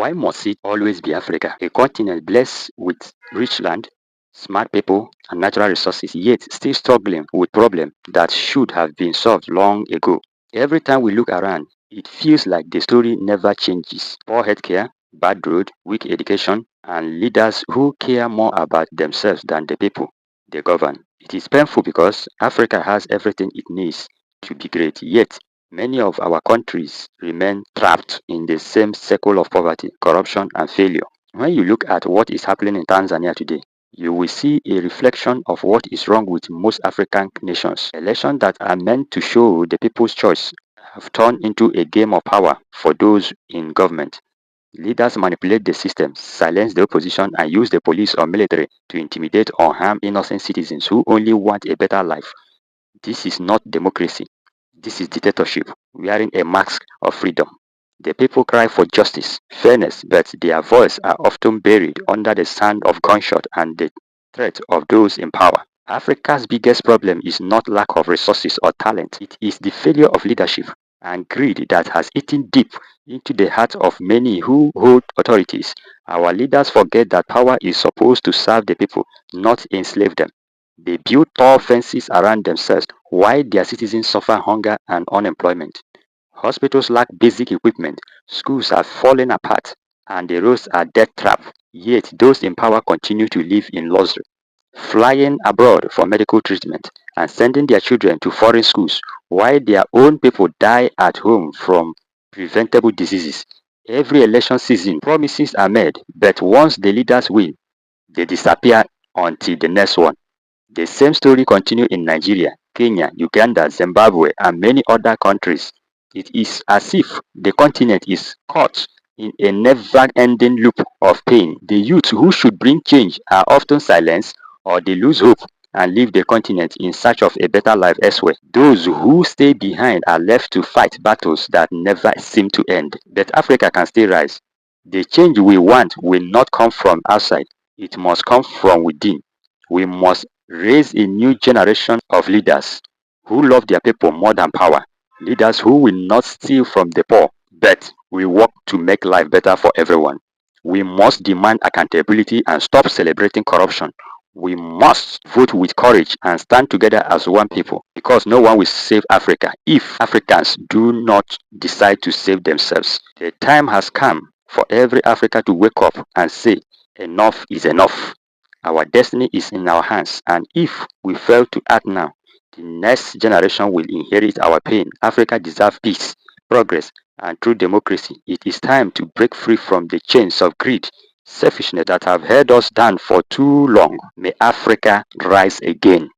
Why must it always be Africa, a continent blessed with rich land, smart people, and natural resources, yet still struggling with problems that should have been solved long ago? Every time we look around, it feels like the story never changes. Poor healthcare, bad road, weak education, and leaders who care more about themselves than the people they govern. It is painful because Africa has everything it needs to be great, yet many of our countries remain trapped in the same circle of poverty, corruption, and failure. When you look at what is happening in Tanzania today, you will see a reflection of what is wrong with most African nations. Elections that are meant to show the people's choice have turned into a game of power for those in government. Leaders manipulate the system, silence the opposition, and use the police or military to intimidate or harm innocent citizens who only want a better life. This is not democracy. This is dictatorship, wearing a mask of freedom. The people cry for justice, fairness, but their voices are often buried under the sound of gunshot and the threat of those in power. Africa's biggest problem is not lack of resources or talent. It is the failure of leadership and greed that has eaten deep into the heart of many who hold authorities. Our leaders forget that power is supposed to serve the people, not enslave them. They build tall fences around themselves while their citizens suffer hunger and unemployment. Hospitals lack basic equipment, schools are falling apart, and the roads are death traps. Yet those in power continue to live in luxury, flying abroad for medical treatment and sending their children to foreign schools while their own people die at home from preventable diseases. Every election season, promises are made, but once the leaders win, they disappear until the next one. The same story continues in Nigeria, Kenya, Uganda, Zimbabwe, and many other countries. It is as if the continent is caught in a never-ending loop of pain. The youth who should bring change are often silenced or they lose hope and leave the continent in search of a better life elsewhere. Those who stay behind are left to fight battles that never seem to end. But Africa can still rise. The change we want will not come from outside. It must come from within. We must raise a new generation of leaders who love their people more than power. Leaders who will not steal from the poor, but will work to make life better for everyone. We must demand accountability and stop celebrating corruption. We must vote with courage and stand together as one people because no one will save Africa if Africans do not decide to save themselves. The time has come for every Africa to wake up and say, enough is enough. Our destiny is in our hands, and if we fail to act now, the next generation will inherit our pain. Africa deserves peace, progress, and true democracy. It is time to break free from the chains of greed, selfishness that have held us down for too long. May Africa rise again.